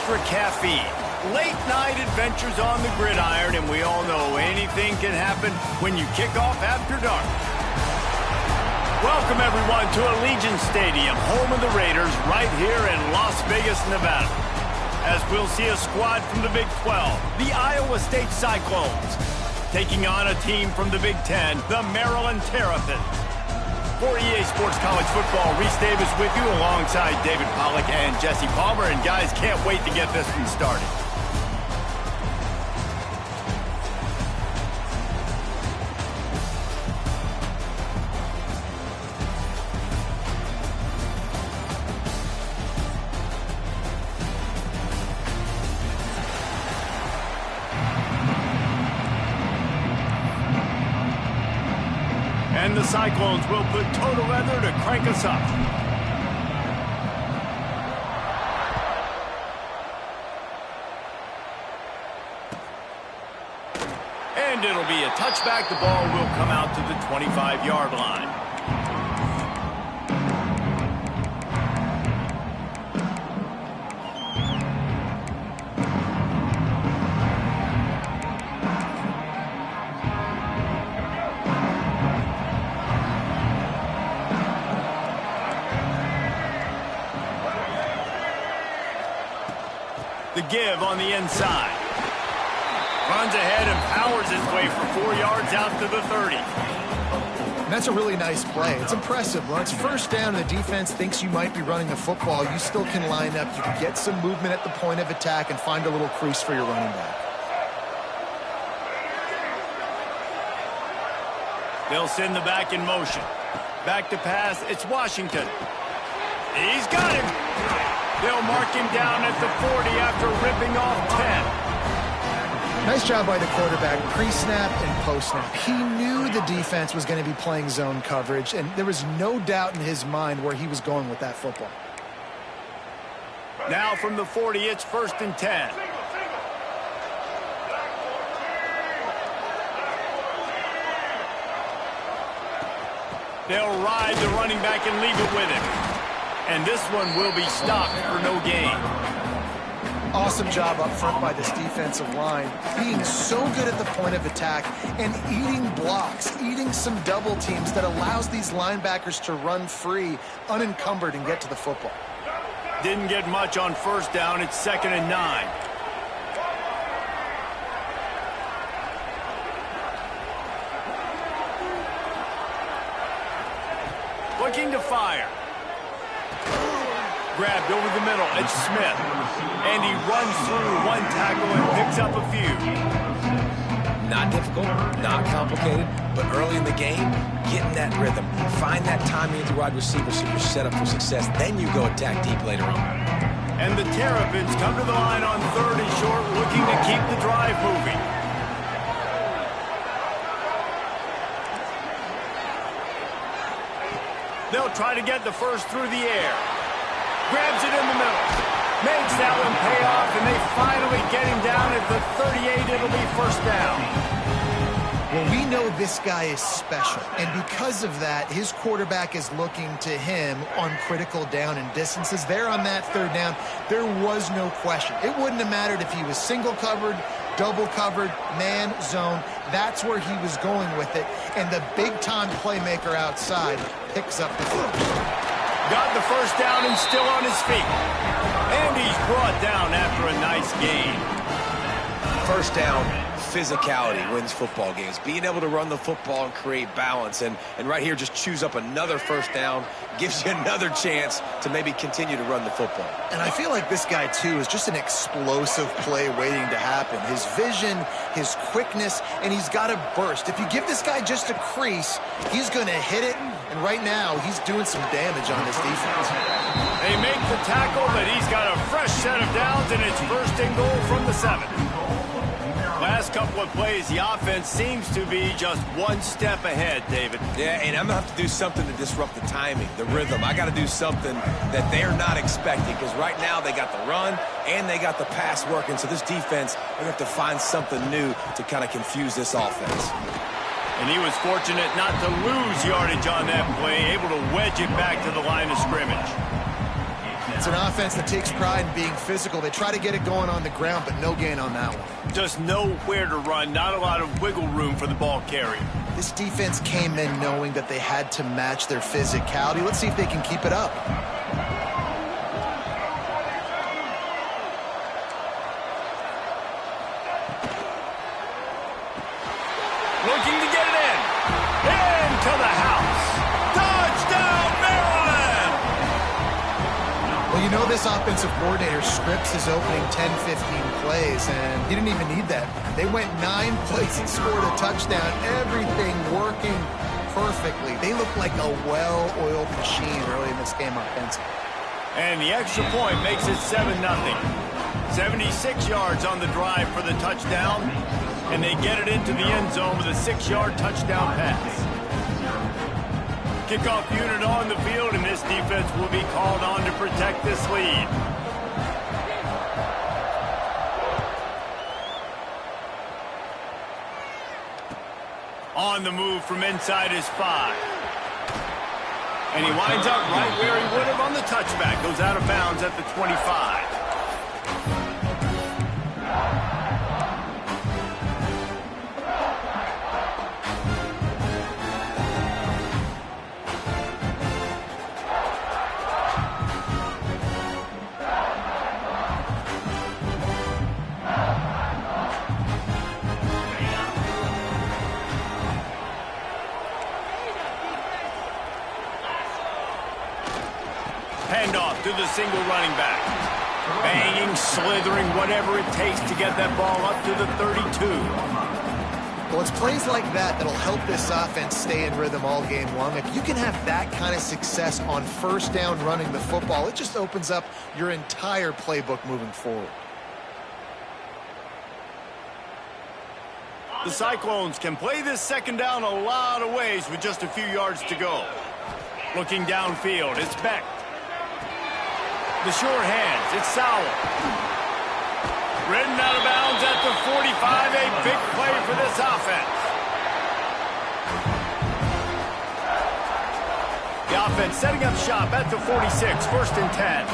extra caffeine. Late night adventures on the gridiron, and we all know anything can happen when you kick off after dark. Welcome, everyone, to Allegiant Stadium, home of the Raiders, right here in Las Vegas, Nevada. As we'll see a squad from the Big 12, the Iowa State Cyclones, taking on a team from the Big 10, the Maryland Terrapins. For EA Sports College Football, Reese Davis with you alongside David Pollack and Jesse Palmer. And guys, can't wait to get this one started. And the Cyclones will put total weather to crank us up. And it'll be a touchback. The ball will come out to the 25-yard line. The give on the inside. Runs ahead and powers his way for 4 yards out to the 30. And that's a really nice play. It's impressive. When it's first down and the defense thinks you might be running the football, you still can line up. You can get some movement at the point of attack and find a little crease for your running back. They'll send the back in motion. Back to pass. It's Washington. He's got him. They'll mark him down at the 40 after ripping off 10. Nice job by the quarterback, pre-snap and post-snap. He knew the defense was going to be playing zone coverage, and there was no doubt in his mind where he was going with that football. Now from the 40, it's 1st and 10. They'll ride the running back and leave it with him. And this one will be stopped for no gain. Awesome job up front by this defensive line, being so good at the point of attack and eating blocks, eating some double teams that allows these linebackers to run free, unencumbered, and get to the football. Didn't get much on first down. It's 2nd and 9. Looking to fire. Grabbed over the middle. It's Smith. And he runs through one tackle and picks up a few. Not difficult, not complicated, but early in the game, getting that rhythm. Find that timing with the wide receiver so you're set up for success. Then you go attack deep later on. And the Terrapins come to the line on 3rd and short, looking to keep the drive moving. They'll try to get the first through the air. Grabs it in the middle. Makes that one pay off, and they finally get him down at the 38. It'll be 1st down. Well, we know this guy is special, and because of that, his quarterback is looking to him on critical down and distances. There on that 3rd down, there was no question. It wouldn't have mattered if he was single covered, double covered, man, zone. That's where he was going with it, and the big-time playmaker outside picks up the first. Got the first down and still on his feet. And he's brought down after a nice gain. First down, physicality wins football games. Being able to run the football and create balance. And right here, just choose up another first down. Gives you another chance to maybe continue to run the football. And I feel like this guy, too, is just an explosive play waiting to happen. His vision, his quickness, and he's got a burst. If you give this guy just a crease, he's going to hit it. And right now, he's doing some damage on this defense. They make the tackle, but he's got a fresh set of downs, and it's 1st and goal from the 7. Last couple of plays, the offense seems to be just one step ahead, David. Yeah, and I'm going to have to do something to disrupt the timing, the rhythm. I got to do something that they're not expecting, because right now they got the run and they got the pass working. So this defense, they're going to have to find something new to kind of confuse this offense. And he was fortunate not to lose yardage on that play, able to wedge it back to the line of scrimmage. It's an offense that takes pride in being physical. They try to get it going on the ground, but no gain on that one. Just nowhere to run, not a lot of wiggle room for the ball carrier. This defense came in knowing that they had to match their physicality. Let's see if they can keep it up. Looking to get it in. Into the house. Touchdown, Maryland! Well, you know this offensive coordinator scripts his opening 10, 15 plays, and he didn't even need that. They went 9 plays and scored a touchdown. Everything working perfectly. They look like a well-oiled machine early in this game offensively. And the extra point makes it 7-0. 76 yards on the drive for the touchdown, and they get it into the end zone with a 6-yard touchdown pass. Kickoff unit on the field, and this defense will be called on to protect this lead. On the move from inside his 5. And he winds up right where he would have on the touchback. Goes out of bounds at the 25. Handoff to the single running back. Banging, slithering, whatever it takes to get that ball up to the 32. Well, it's plays like that that'll help this offense stay in rhythm all game long. If you can have that kind of success on first down running the football, it just opens up your entire playbook moving forward. The Cyclones can play this second down a lot of ways with just a few yards to go. Looking downfield, it's Beck. The short hands, it's Sowell. Ridden out of bounds at the 45, a big play for this offense. The offense setting up shop at the 46, 1st and 10.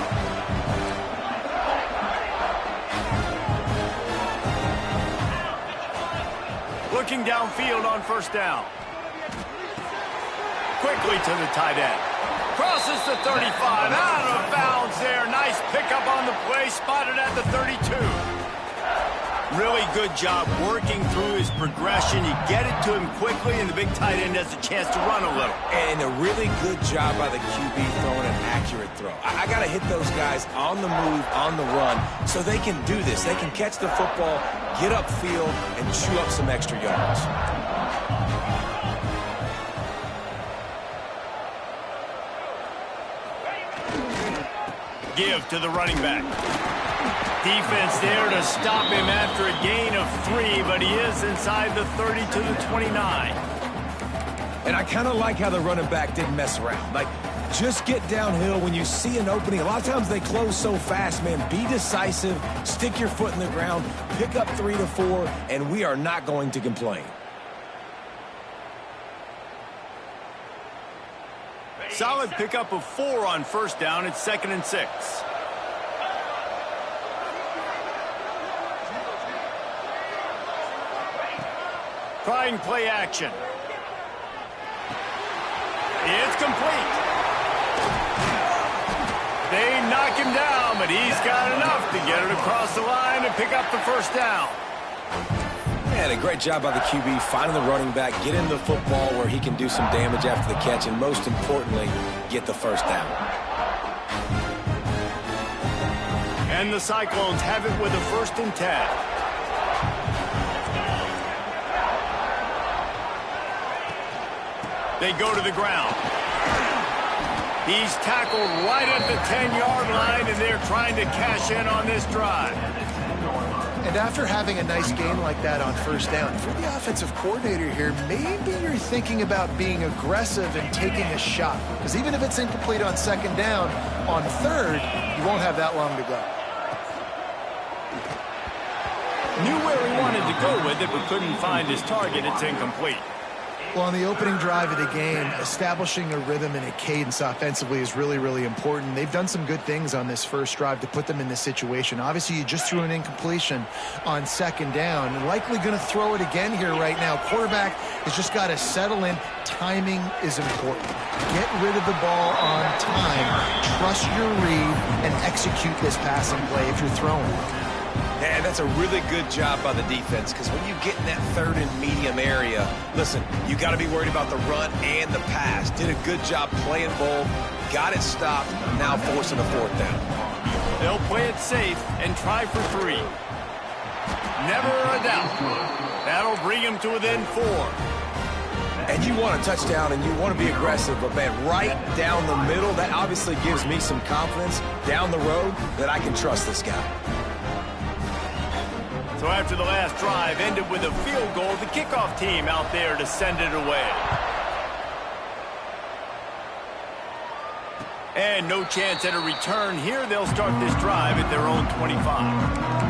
Looking downfield on first down. Quickly to the tight end. Crosses the 35, out of bounds there. Nice pickup on the play, spotted at the 32. Really good job working through his progression. You get it to him quickly, and the big tight end has a chance to run a little. And a really good job by the QB throwing an accurate throw. I got to hit those guys on the move, on the run, so they can do this. They can catch the football, get upfield, and chew up some extra yards. Give to the running back. Defense there to stop him after a gain of 3, but he is inside the 30 to the 29. And I kind of like how the running back didn't mess around. Like, just get downhill when you see an opening. A lot of times they close so fast, man. Be decisive, stick your foot in the ground, pick up 3 to 4, and we are not going to complain. Solid pickup of 4 on first down. It's 2nd and 6. Trying play action. It's complete. They knock him down, but he's got enough to get it across the line and pick up the first down. And a great job by the QB finding the running back, get in the football where he can do some damage after the catch, and most importantly, get the first down. And the Cyclones have it with a 1st and 10. They go to the ground. He's tackled right at the 10-yard line, and they're trying to cash in on this drive. And after having a nice game like that on first down, if you're the offensive coordinator here, maybe you're thinking about being aggressive and taking a shot. Because even if it's incomplete on 2nd down, on 3rd, you won't have that long to go. Knew where he wanted to go with it, but couldn't find his target. It's incomplete. Well, on the opening drive of the game, establishing a rhythm and a cadence offensively is really, really important. They've done some good things on this first drive to put them in this situation. Obviously, you just threw an incompletion on second down. Likely going to throw it again here right now. Quarterback has just got to settle in. Timing is important. Get rid of the ball on time. Trust your read and execute this passing play if you're throwing. Yeah, that's a really good job by the defense, because when you get in that third and medium area, listen, you got to be worried about the run and the pass. Did a good job playing both, got it stopped, now forcing a fourth down. They'll play it safe and try for 3. Never a doubt. That'll bring him to within 4. And you want a touchdown and you want to be aggressive, but man, right down the middle, that obviously gives me some confidence down the road that I can trust this guy. So after the last drive ended with a field goal, the kickoff team out there to send it away. And no chance at a return here. They'll start this drive at their own 25.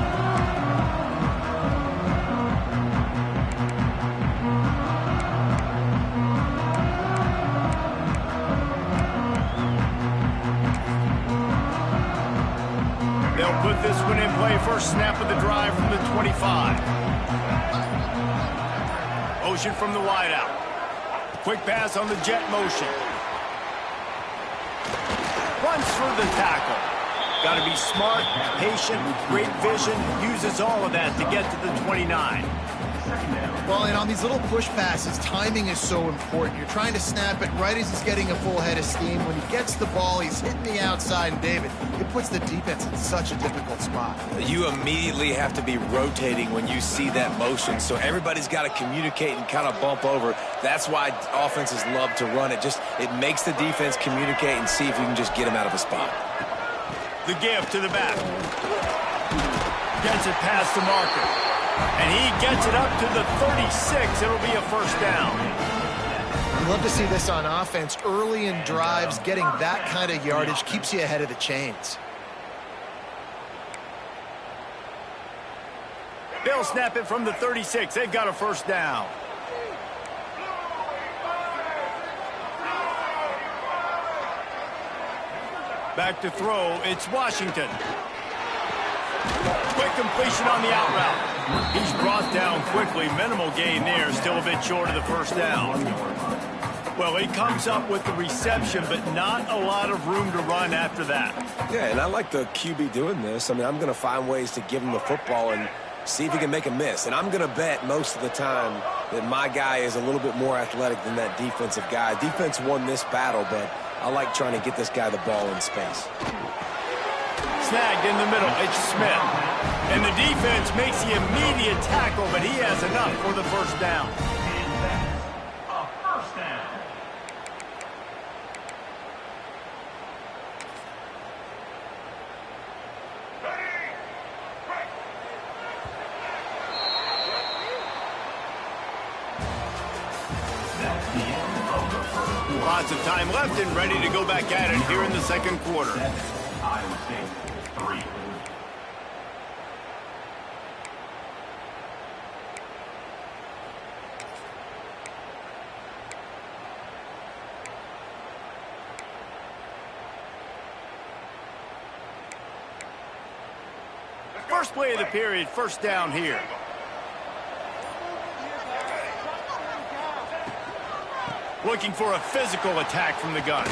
They'll put this one in play. First snap of the drive from the 25. Motion from the wideout. Quick pass on the jet motion. Runs through the tackle. Got to be smart, patient, great vision. Uses all of that to get to the 29. Well, and on these little push passes, timing is so important. You're trying to snap it right as he's getting a full head of steam. When he gets the ball, he's hitting the outside, and David, it puts the defense in such a difficult spot. You immediately have to be rotating when you see that motion, so everybody's got to communicate and kind of bump over. That's why offenses love to run it. It makes the defense communicate and see if you can just get him out of a spot. The give to the back. Gets it past the marker. And he gets it up to the 36. It'll be a first down. I'd love to see this on offense. Early in drives, getting that kind of yardage keeps you ahead of the chains. They'll snap it from the 36. They've got a first down. Back to throw. It's Washington. Quick completion on the out route. He's brought down quickly. Minimal gain there. Still a bit short of the first down. Well, he comes up with the reception, but not a lot of room to run after that. Yeah, and I like the QB doing this. I mean, I'm going to find ways to give him the football and see if he can make a miss. And I'm going to bet most of the time that my guy is a little bit more athletic than that defensive guy. Defense won this battle, but I like trying to get this guy the ball in space. Snagged in the middle. It's Smith. And the defense makes the immediate tackle, but he has enough for the first down. A first down. Lots of time left and ready to go back at it here in the second quarter. Iowa State 3. First play of the period, first down here. Looking for a physical attack from the gun.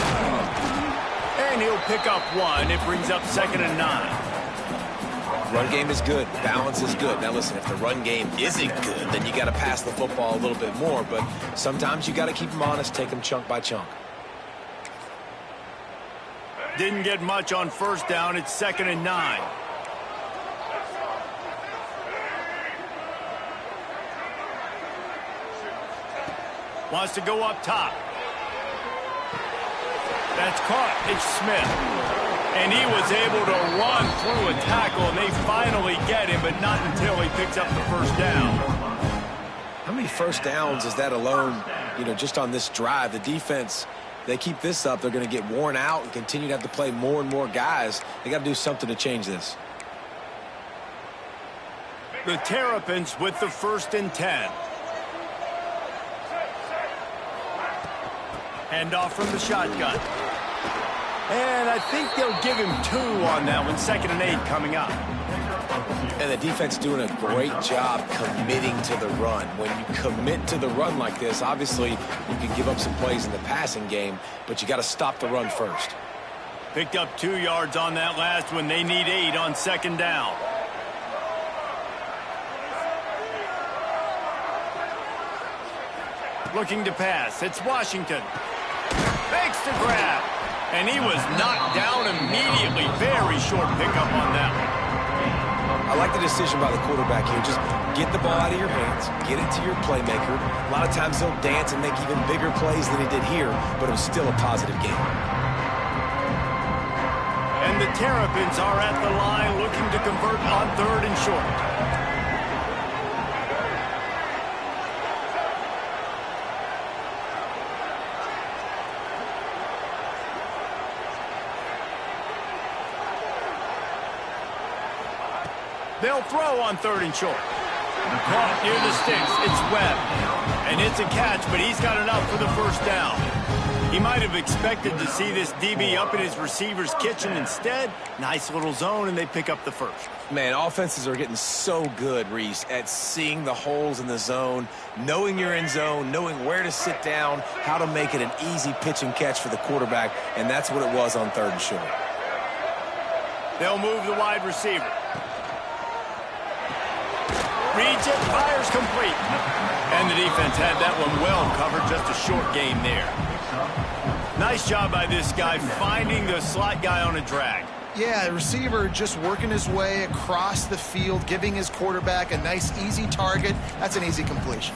And he'll pick up one. It brings up 2nd and 9. Run game is good. Balance is good. Now, listen, if the run game isn't good, then you got to pass the football a little bit more. But sometimes you got to keep them honest, take them chunk by chunk. Didn't get much on first down. It's 2nd and 9. Wants to go up top. That's caught. It's Smith. And he was able to run through a tackle, and they finally get him, but not until he picks up the first down. How many first downs is that alone, just on this drive? The defense, they keep this up, they're going to get worn out and continue to have to play more and more guys. They got to do something to change this. The Terrapins with the 1st and 10. Hand off from the shotgun. And I think they'll give him 2 on that one. 2nd and 8 coming up. And the defense doing a great job committing to the run. When you commit to the run like this, obviously you can give up some plays in the passing game, but you got to stop the run first. Picked up 2 yards on that last one. They need 8 on 2nd down. Looking to pass. It's Washington. Fakes to grab. And he was knocked down immediately. Very short pickup on that one. I like the decision by the quarterback here. Just get the ball out of your hands, get it to your playmaker. A lot of times he'll dance and make even bigger plays than he did here, but it was still a positive game. And the Terrapins are at the line looking to convert on 3rd and short. They'll throw on 3rd and short. Caught near the sticks. It's Webb. And it's a catch, but he's got enough for the 1st down. He might have expected to see this DB up in his receiver's kitchen. Instead, nice little zone, and they pick up the 1st. Man, offenses are getting so good, Reese, at seeing the holes in the zone, knowing you're in zone, knowing where to sit down, how to make it an easy pitch and catch for the quarterback, and that's what it was on 3rd and short. They'll move the wide receiver. Reads it, fires complete. And the defense had that one well covered, just a short gain there. Nice job by this guy finding the slot guy on a drag. Yeah, the receiver just working his way across the field, giving his quarterback a nice, easy target. That's an easy completion.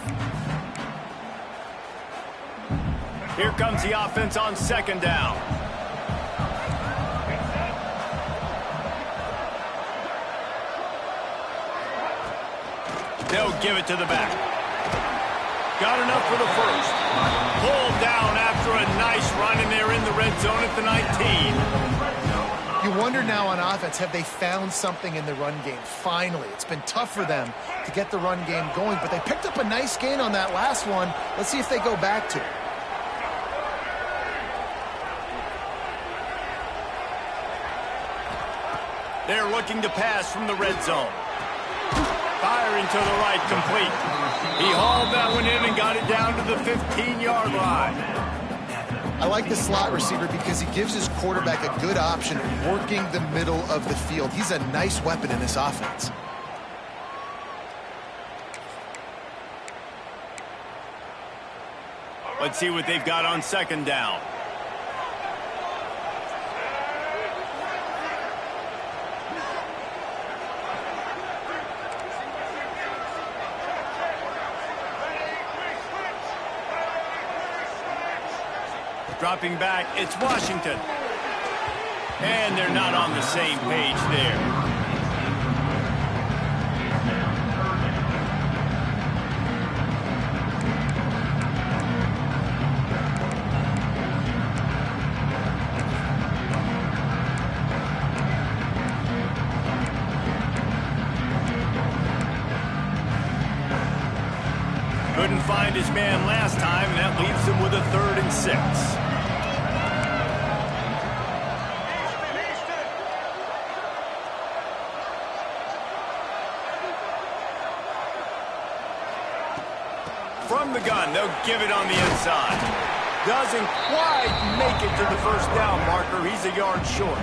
Here comes the offense on 2nd down. They'll give it to the back. Got enough for the 1st. Pulled down after a nice run, and they're in the red zone at the 19. You wonder now on offense, have they found something in the run game? Finally, it's been tough for them to get the run game going, but they picked up a nice gain on that last one. Let's see if they go back to it. They're looking to pass from the red zone. Firing to the right, complete. He hauled that one in and got it down to the 15-yard line. I like the slot receiver because he gives his quarterback a good option working the middle of the field. He's a nice weapon in this offense. Let's see what they've got on 2nd down. Dropping back, it's Washington. And they're not on the same page there. Couldn't find his man last time, and that leaves him with a 3rd and 6. From the gun, they'll give it on the inside. Doesn't quite make it to the 1st down marker. He's a yard short.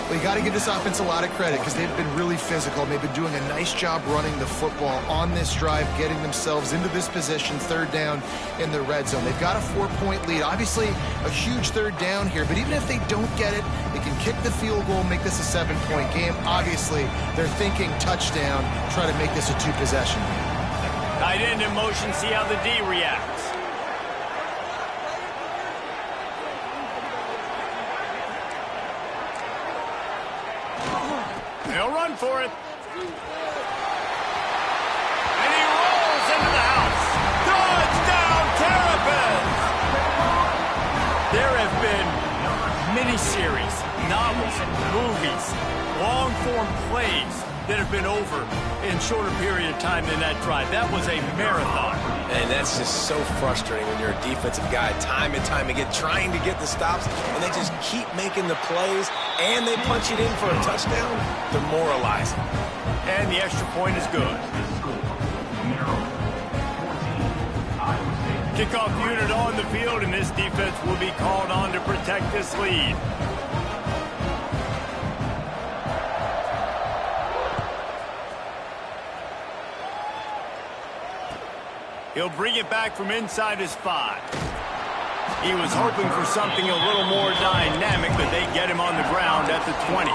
Well, you got to give this offense a lot of credit because they've been really physical. They've been doing a nice job running the football on this drive, getting themselves into this position, 3rd down in the red zone. They've got a 4-point lead. Obviously, a huge 3rd down here, but even if they don't get it, they can kick the field goal, make this a 7-point game. Obviously, they're thinking touchdown, try to make this a 2-possession game. Tight end in motion, see how the D reacts. They'll run for it. And he rolls into the house. Touchdown, Terrapins! There have been miniseries, novels, movies, long-form plays. that have been over in shorter period of time than that drive. That was a marathon. And that's just so frustrating when you're a defensive guy, time and time again, trying to get the stops, and they just keep making the plays, and they punch it in for a touchdown. Demoralizing. And the extra point is good. Kickoff unit on the field, and this defense will be called on to protect this lead. He'll bring it back from inside his 5. He was hoping for something a little more dynamic, but they get him on the ground at the 20.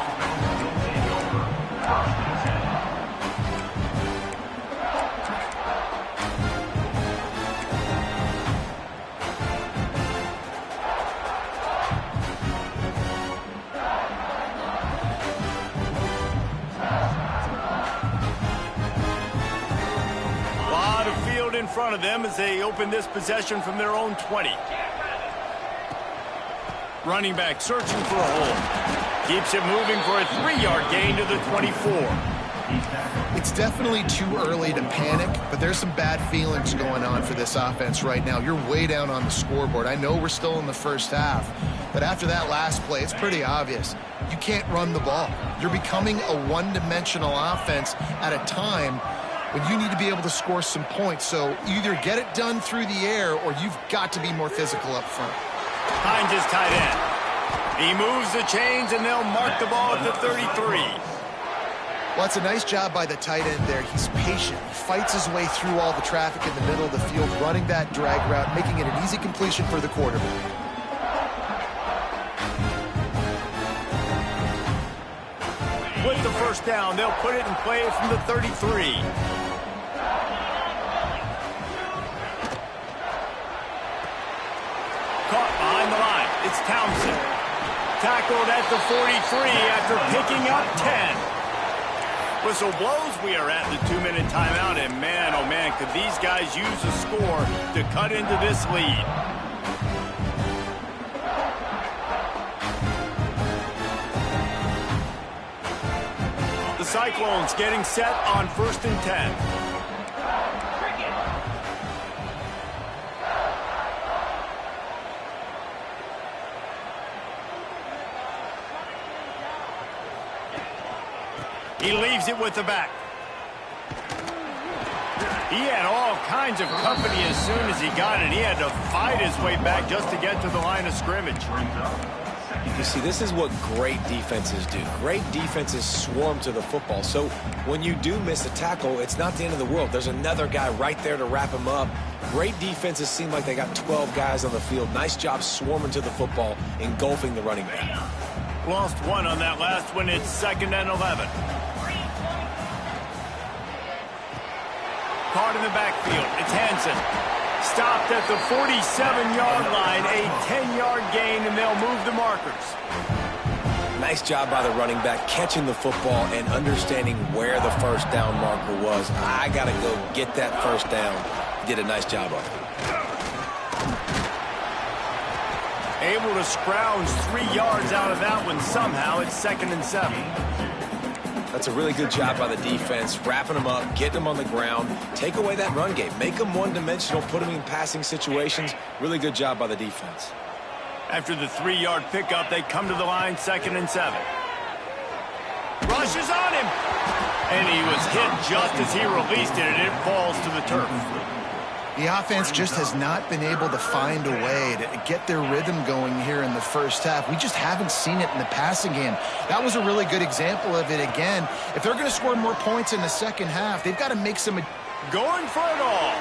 In front of them as they open this possession from their own 20. Running back searching for a hole. Keeps it moving for a 3-yard gain to the 24. It's definitely too early to panic, but there's some bad feelings going on for this offense right now. You're way down on the scoreboard. I know we're still in the first half, but after that last play, it's pretty obvious. You can't run the ball. You're becoming a one-dimensional offense at a time when you need to be able to score some points. So either get it done through the air or you've got to be more physical up front. Hines is tight end. He moves the chains and they'll mark the ball at the 33. Well, it's a nice job by the tight end there. He's patient. He fights his way through all the traffic in the middle of the field, running that drag route, making it an easy completion for the quarterback. With the first down, they'll put it in play from the 33. Caught behind the line. It's Townsend. Tackled at the 43 after picking up 10. Whistle blows. We are at the 2-minute timeout, and man, oh man, could these guys use a score to cut into this lead. The Cyclones getting set on 1st and 10. He leaves it with the back. He had all kinds of company as soon as he got it. He had to fight his way back just to get to the line of scrimmage. You see, this is what great defenses do. Great defenses swarm to the football. So when you do miss a tackle, it's not the end of the world. There's another guy right there to wrap him up. Great defenses seem like they got 12 guys on the field. Nice job swarming to the football, engulfing the running back. Lost one on that last one. It's 2nd and 11. Caught in the backfield. It's Hansen. Stopped at the 47-yard line. A 10-yard gain, and they'll move the markers. Nice job by the running back, catching the football and understanding where the first down marker was. I got to go get that first down. Did a nice job of it. Able to scrounge 3 yards out of that one somehow. It's 2nd and 7. That's a really good job by the defense, wrapping them up, getting them on the ground, take away that run game, make them one-dimensional, put them in passing situations. Really good job by the defense. After the 3-yard pickup, they come to the line, 2nd and 7. Rushes on him. And he was hit just as he released it, and it falls to the turf. The offense just has not been able to find a way to get their rhythm going here in the first half. We just haven't seen it in the passing game. That was a really good example of it again. If they're going to score more points in the second half, they've got to make some... Going for it all.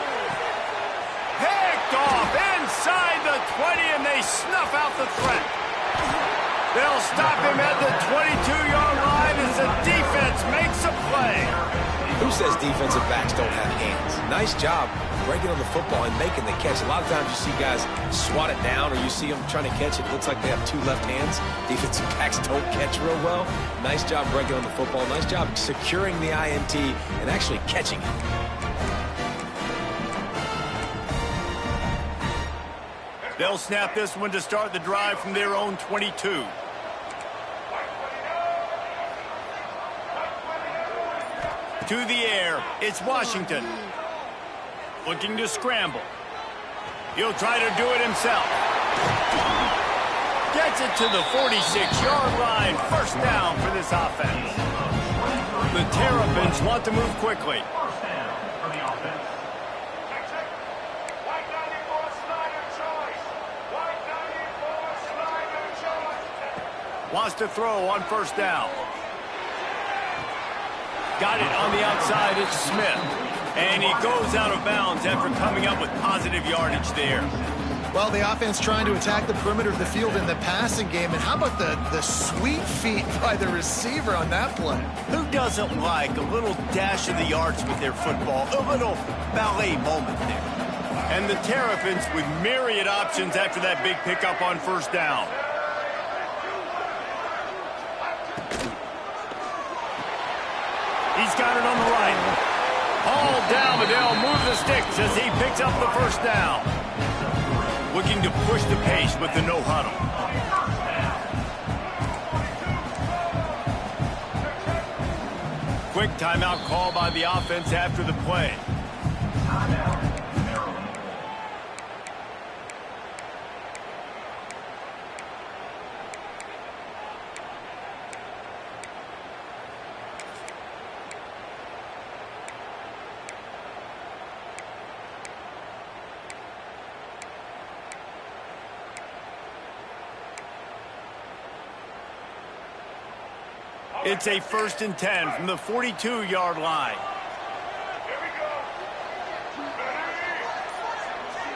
Picked off inside the 20, and they snuff out the threat. They'll stop him at the 22-yard line as the defense makes a play. Who says defensive backs don't have hands? Nice job breaking on the football and making the catch. A lot of times you see guys swat it down or you see them trying to catch it. It looks like they have 2 left hands. Defensive backs don't catch real well. Nice job breaking on the football. Nice job securing the INT and actually catching it. They'll snap this one to start the drive from their own 22. To the air, it's Washington. Looking to scramble. He'll try to do it himself. Gets it to the 46-yard line. First down for this offense. The Terrapins want to move quickly. First down for the offense. Wants to throw on first down. Got it on the outside, it's Smith. And he goes out of bounds after coming up with positive yardage there. Well, the offense trying to attack the perimeter of the field in the passing game. And how about the sweet feet by the receiver on that play? Who doesn't like a little dash of the yards with their football? A little ballet moment there. And the Terrapins with myriad options after that big pickup on first down. He's got it on the right. All down, but they'll move the sticks as he picks up the first down. Looking to push the pace with the no huddle. Quick timeout call by the offense after the play. It's a 1st and 10 from the 42-yard line.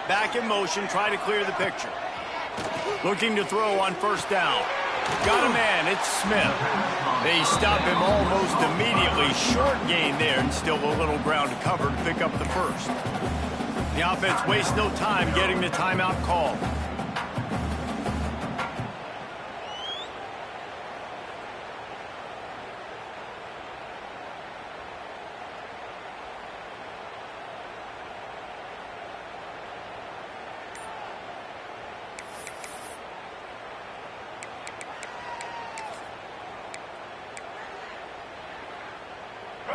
Back in motion, try to clear the picture. Looking to throw on first down. Got a man, it's Smith. They stop him almost immediately. Short gain there, and still a little ground to cover to pick up the first. The offense wastes no time getting the timeout call.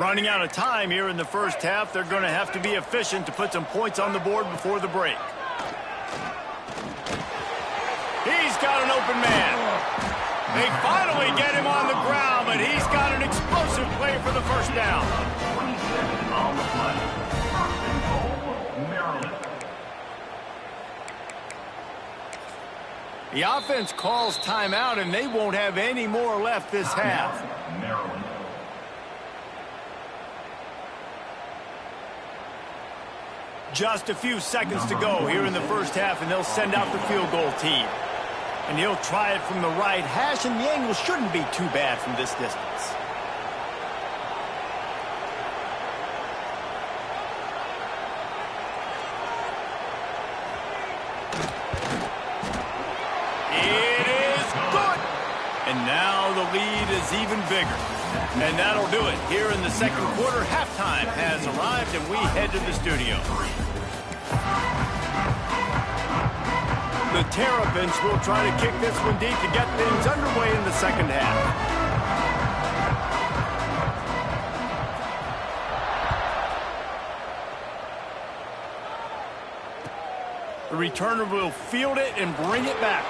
Running out of time here in the first half. They're going to have to be efficient to put some points on the board before the break. He's got an open man. They finally get him on the ground, but he's got an explosive play for the first down. 27 on the play. First and goal, Maryland. The offense calls timeout, and they won't have any more left this half. Maryland. Just a few seconds to go here in the first half, and they'll send out the field goal team. And he'll try it from the right hash, and the angle shouldn't be too bad from this distance. It is good! And now the lead is even bigger. And that'll do it. Here in the second quarter, halftime has arrived, and we head to the studio. The Terrapins will try to kick this one deep to get things underway in the second half. The returner will field it and bring it back.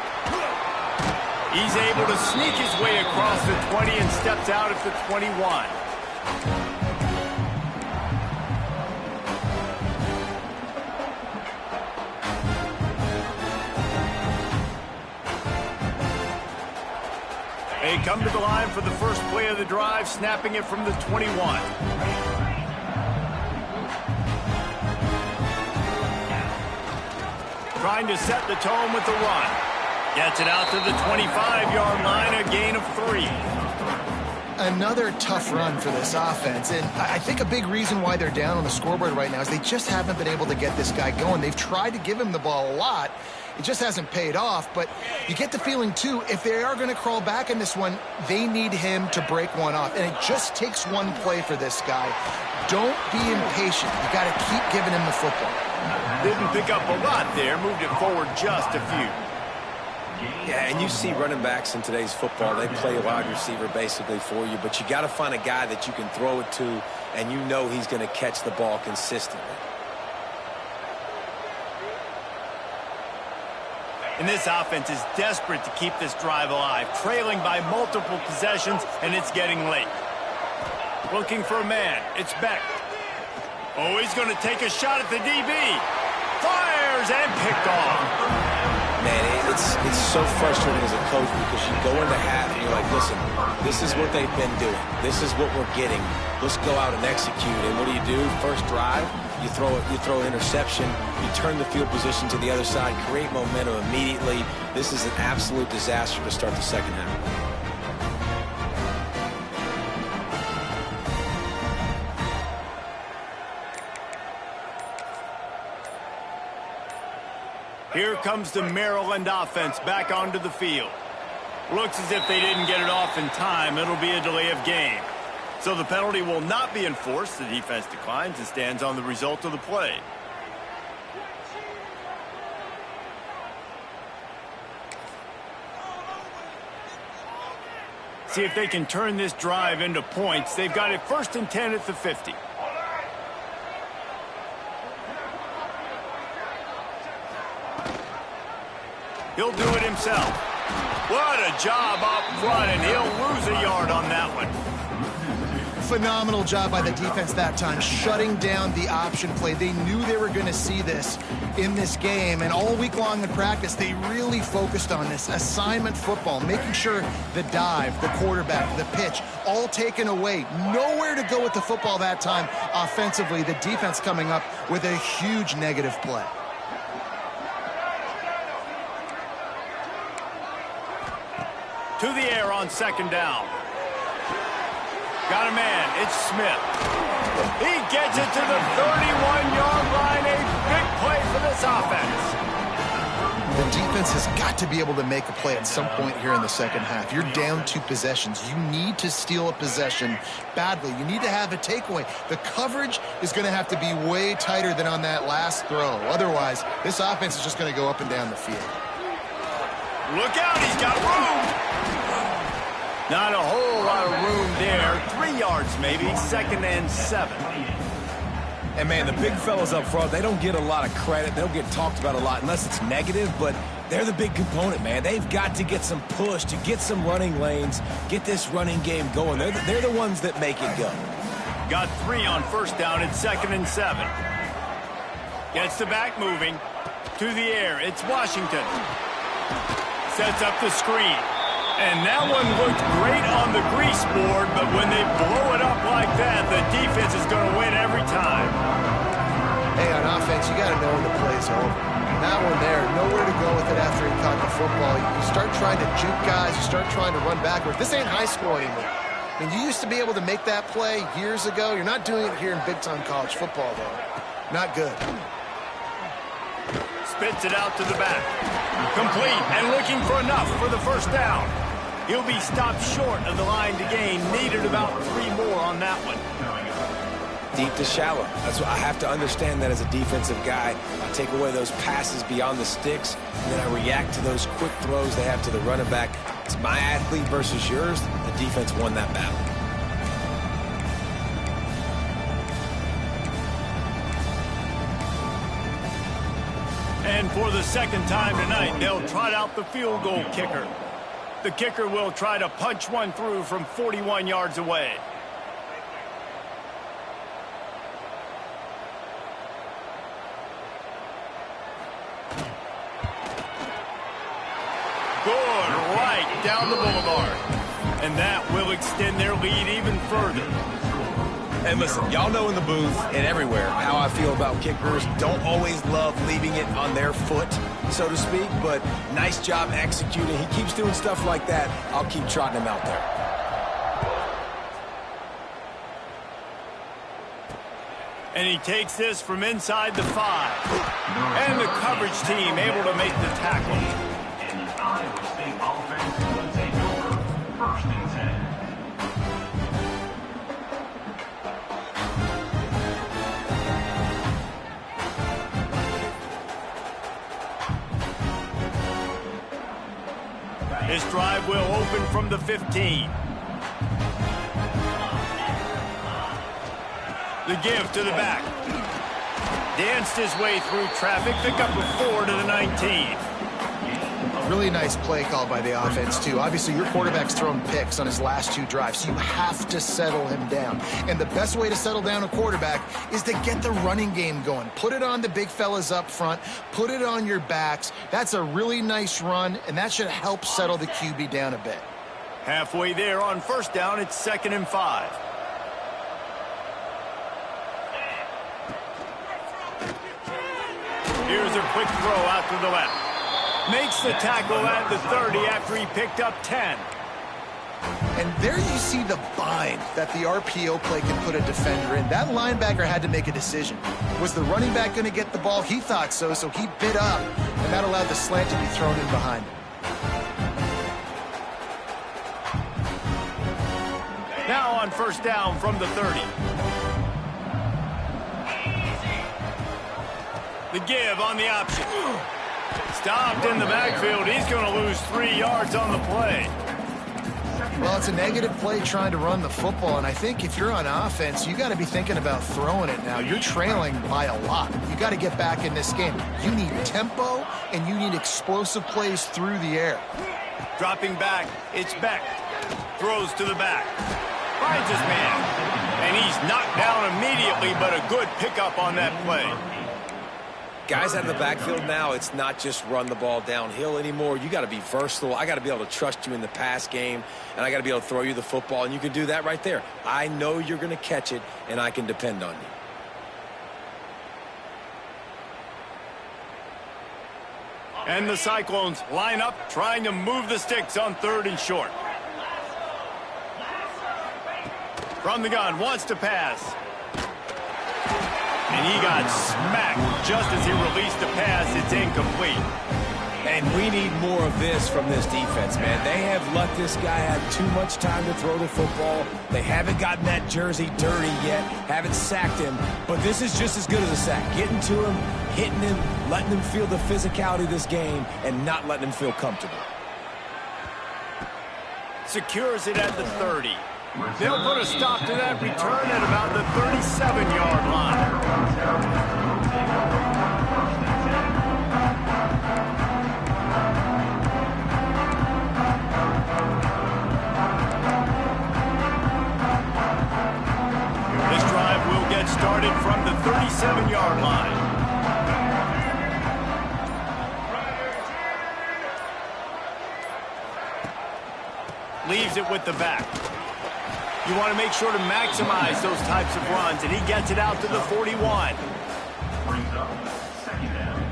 He's able to sneak his way across the 20 and steps out at the 21. They come to the line for the first play of the drive, snapping it from the 21. Trying to set the tone with the run. Gets it out to the 25-yard line, a gain of 3. Another tough run for this offense, and I think a big reason why they're down on the scoreboard right now is they just haven't been able to get this guy going. They've tried to give him the ball a lot. It just hasn't paid off, but you get the feeling, too, if they are going to crawl back in this one, they need him to break one off, and it just takes one play for this guy. Don't be impatient. You got to keep giving him the football. Didn't pick up a lot there, moved it forward just a few. Yeah, and you see running backs in today's football, they play a wide receiver basically for you, but you got to find a guy that you can throw it to and you know he's going to catch the ball consistently. And this offense is desperate to keep this drive alive, trailing by multiple possessions, and it's getting late. Looking for a man. It's Beck. Oh, he's going to take a shot at the DB. Fires and picked off. Man, it's so frustrating as a coach because you go into half and you're like, listen, this is what they've been doing. This is what we're getting. Let's go out and execute. And what do? First drive, you throw an interception, you turn the field position to the other side, create momentum immediately. This is an absolute disaster to start the second half. Here comes the Maryland offense back onto the field. Looks as if they didn't get it off in time. It'll be a delay of game. So the penalty will not be enforced. The defense declines and stands on the result of the play. See if they can turn this drive into points. They've got it 1st and 10 at the 50. He'll do it himself. What a job up front, and he'll lose a yard on that one. Phenomenal job by the defense that time, shutting down the option play. They knew they were going to see this in this game, and all week long in practice, they really focused on this assignment football, making sure the dive, the quarterback, the pitch, all taken away. Nowhere to go with the football that time offensively. The defense coming up with a huge negative play. To the air on 2nd down. Got a man. It's Smith. He gets it to the 31-yard line. A big play for this offense. The defense has got to be able to make a play at some point here in the second half. You're down 2 possessions. You need to steal a possession badly. You need to have a takeaway. The coverage is going to have to be way tighter than on that last throw. Otherwise, this offense is just going to go up and down the field. Look out, he's got room. Not a whole lot of room there. 3 yards maybe, 2nd and 7. And, man, the big fellas up front, they don't get a lot of credit. They don't get talked about a lot unless it's negative, but they're the big component, man. They've got to get some push, to get some running lanes, get this running game going. They're the ones that make it go. Got 3 on 1st down at 2nd and 7. Gets the back moving. To the air, it's Washington. Sets up the screen. And that one looked great on the grease board, but when they blow it up like that, the defense is going to win every time. Hey, on offense, you got to know when the play's over. That one there, nowhere to go with it after he caught the football. You start trying to juke guys, you start trying to run backward. This ain't high school anymore. I mean, you used to be able to make that play years ago. You're not doing it here in big-time college football, though. Not good. Spits it out to the back. Complete and looking for enough for the 1st down. He'll be stopped short of the line to gain. Needed about 3 more on that one. Deep to shallow. That's what I have to understand that as a defensive guy. I take away those passes beyond the sticks, and then I react to those quick throws they have to the running back. It's my athlete versus yours. The defense won that battle. And for the 2nd time tonight, they'll trot out the field goal kicker. The kicker will try to punch one through from 41 yards away. Good, right down the boulevard. And that will extend their lead even further. And listen, y'all know in the booth and everywhere how I feel about kickers. Don't always love leaving it on their foot, so to speak, but nice job executing. He keeps doing stuff like that. I'll keep trotting him out there. And he takes this from inside the 5. And the coverage team able to make the tackle. And the Iowa State offense will take over 1st and 10. This drive will open from the 15. The give to the back. Danced his way through traffic. Pick up a 4 to the 19. Really nice play call by the offense, too. Obviously, your quarterback's thrown picks on his last 2 drives, so you have to settle him down. And the best way to settle down a quarterback is to get the running game going. Put it on the big fellas up front. Put it on your backs. That's a really nice run, and that should help settle the QB down a bit. Halfway there on first down, it's 2nd and 5. Here's a quick throw out to the left. Makes the tackle at the 30 after he picked up 10. And there you see the bind that the RPO play can put a defender in. That linebacker had to make a decision. Was the running back going to get the ball? He thought so, so he bit up, and that allowed the slant to be thrown in behind him. Now on first down from the 30. The give on the option. Stopped in the backfield. He's going to lose 3 yards on the play. Well, it's a negative play trying to run the football, and I think if you're on offense, you got to be thinking about throwing it now. You're trailing by a lot. You got to get back in this game. You need tempo, and you need explosive plays through the air. Dropping back, it's Beck. Throws to the back. Finds his man. And he's knocked down immediately, but a good pickup on that play. Guys out of the backfield now, it's not just run the ball downhill anymore. You got to be versatile. I got to be able to trust you in the pass game, and I got to be able to throw you the football, and you can do that right there. I know you're going to catch it, and I can depend on you. And the Cyclones line up, trying to move the sticks on 3rd and short. From the gun, wants to pass. And he got smacked just as he released the pass. It's incomplete. And we need more of this from this defense, man. They have let this guy have too much time to throw the football. They haven't gotten that jersey dirty yet, haven't sacked him. But this is just as good as a sack. Getting to him, hitting him, letting him feel the physicality of this game, and not letting him feel comfortable. Secures it at the 30. They'll put a stop to that return at about the 37-yard line. This drive will get started from the 37-yard line. Leaves it with the back. You want to make sure to maximize those types of runs, and he gets it out to the 41. Brings up 2nd down.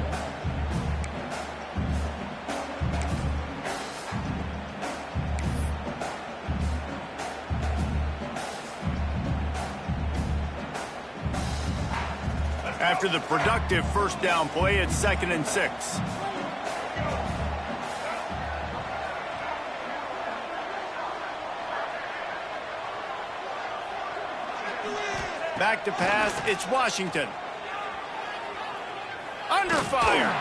After the productive first down play, it's 2nd and 6. Back to pass, it's Washington. Under fire.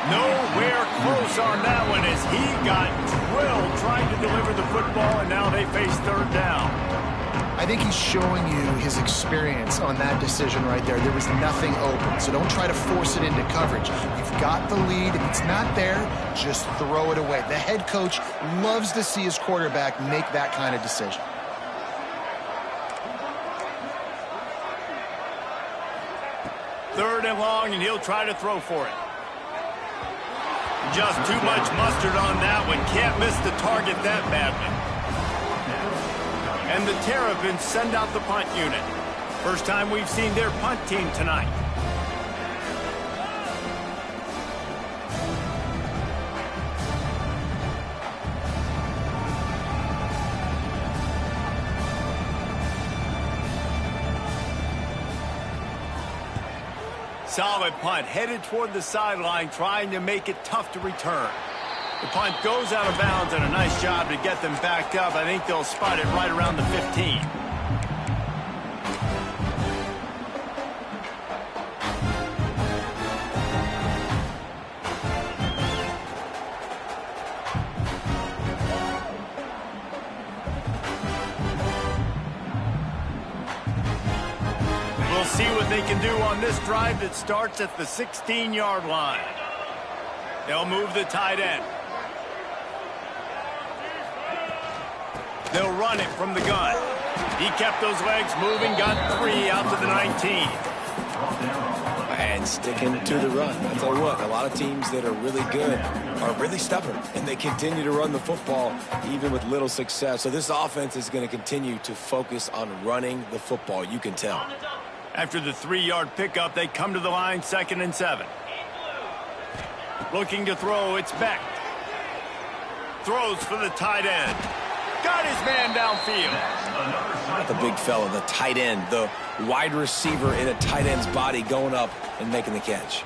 Nowhere close on that one as he got drilled trying to deliver the football, and now they face 3rd down. I think he's showing you his experience on that decision right there. There was nothing open, so don't try to force it into coverage. You've got the lead. If it's not there, just throw it away. The head coach loves to see his quarterback make that kind of decision. Third and long, and he'll try to throw for it. Just too much mustard on that one. Can't miss the target that badly. And the Terrapins send out the punt unit. First time we've seen their punt team tonight. Solid punt, headed toward the sideline, trying to make it tough to return. The punt goes out of bounds, and a nice job to get them backed up. I think they'll spot it right around the 15. We'll see what they can do on this drive that starts at the 16-yard line. They'll move the tight end. They'll run it from the gun. He kept those legs moving, got 3 out to the 19. And sticking to the run. I tell you what, a lot of teams that are really good are really stubborn, and they continue to run the football even with little success. So this offense is going to continue to focus on running the football. You can tell. After the 3-yard pickup, they come to the line, 2nd and 7. Looking to throw, it's Beck. Throws for the tight end. Got his man downfield. Not the big fella, the tight end, the wide receiver in a tight end's body going up and making the catch.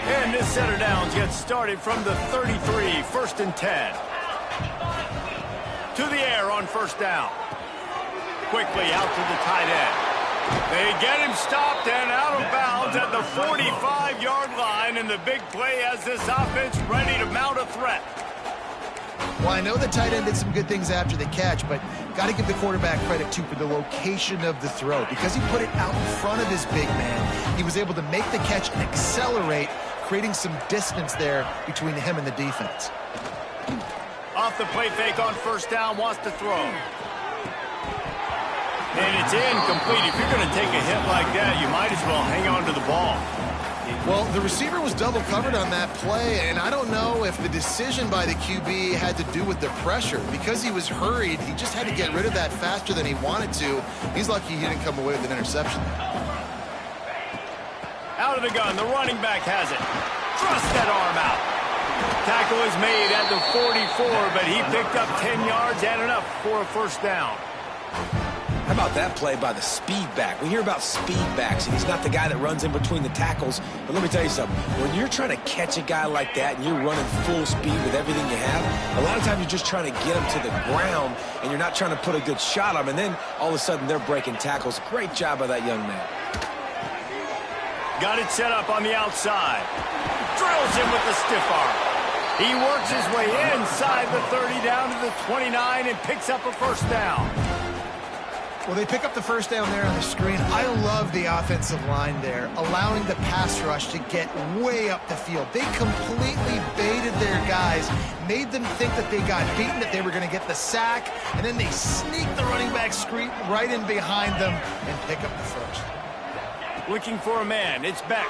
And this set of downs gets started from the 33, 1st and 10. To the air on 1st down. Quickly out to the tight end. They get him stopped and out of bounds at the 45-yard line, and the big play has this offense ready to mount a threat. Well, I know the tight end did some good things after the catch, but got to give the quarterback credit, too, for the location of the throw. Because he put it out in front of his big man, he was able to make the catch and accelerate, creating some distance there between him and the defense. Off the play fake on 1st down, wants to throw. And it's incomplete. If you're going to take a hit like that, you might as well hang on to the ball. Well, the receiver was double covered on that play, and I don't know if the decision by the QB had to do with the pressure. Because he was hurried, he just had to get rid of that faster than he wanted to. He's lucky he didn't come away with an interception. Out of the gun, the running back has it. Thrust that arm out. Tackle is made at the 44, but he picked up 10 yards and enough for a 1st down. How about that play by the speed back? We hear about speed backs, and he's not the guy that runs in between the tackles. But let me tell you something. When you're trying to catch a guy like that and you're running full speed with everything you have, a lot of times you're just trying to get him to the ground, and you're not trying to put a good shot on him. And then all of a sudden they're breaking tackles. Great job by that young man. Got it set up on the outside. Drills him with the stiff arm. He works his way inside the 30 down to the 29 and picks up a 1st down. Well, they pick up the 1st down there on the screen. I love the offensive line there, allowing the pass rush to get way up the field. They completely baited their guys, made them think that they got beaten, that they were going to get the sack, and then they sneak the running back screen right in behind them and pick up the 1st. Looking for a man. It's Beck.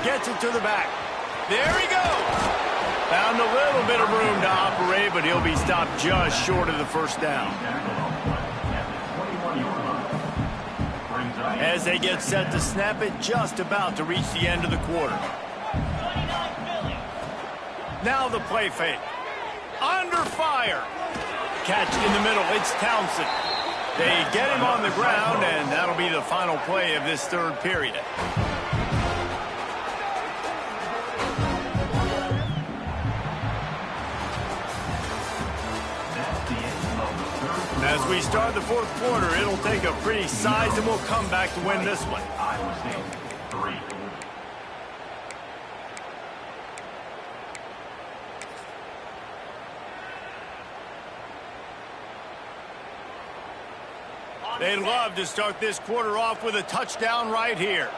Gets it to the back. There he goes. Found a little bit of room to operate, but he'll be stopped just short of the 1st down. As they get set to snap it, just about to reach the end of the quarter. Now the play fake. Under fire. Catch in the middle. It's Townsend. They get him on the ground, and that'll be the final play of this 3rd period. As we start the 4th quarter, it'll take a pretty sizable comeback to win this one. Iowa State, 3. They'd love to start this quarter off with a touchdown right here.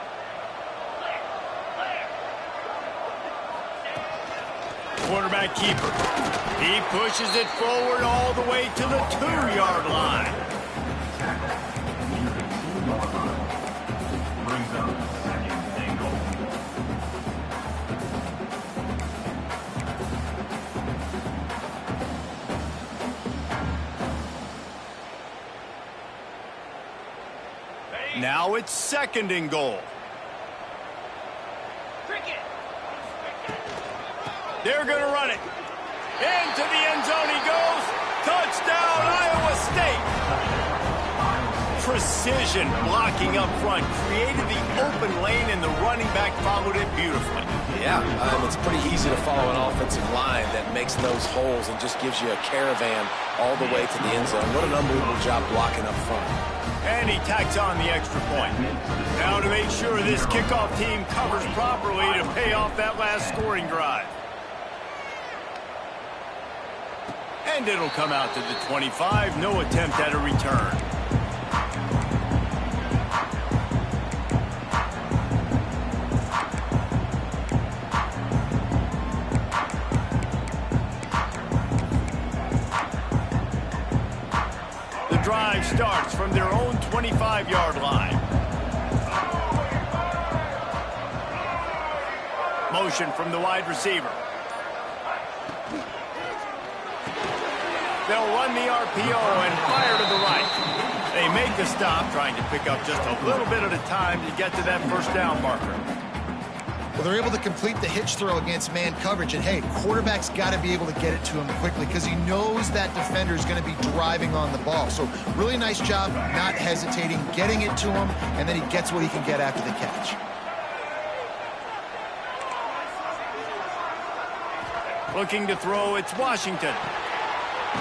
Quarterback keeper. He pushes it forward all the way to the 2-yard line. Brings up 2nd and goal. Now it's 2nd and goal. They're going to run it. Into the end zone he goes. Touchdown, Iowa State. Precision blocking up front. Created the open lane, and the running back followed it beautifully. Yeah, it's pretty easy to follow an offensive line that makes those holes and just gives you a caravan all the way to the end zone. What an unbelievable job blocking up front. And he tacks on the extra point. Now to make sure this kickoff team covers properly to pay off that last scoring drive. And it'll come out to the 25. No attempt at a return. The drive starts from their own 25-yard line. Motion from the wide receiver. They'll run the RPO and fire to the right. They make the stop, trying to pick up just a little bit at a time to get to that first down marker. Well, they're able to complete the hitch throw against man coverage, and hey, quarterback's got to be able to get it to him quickly because he knows that defender is going to be driving on the ball. So really nice job not hesitating, getting it to him, and then he gets what he can get after the catch. Looking to throw, it's Washington.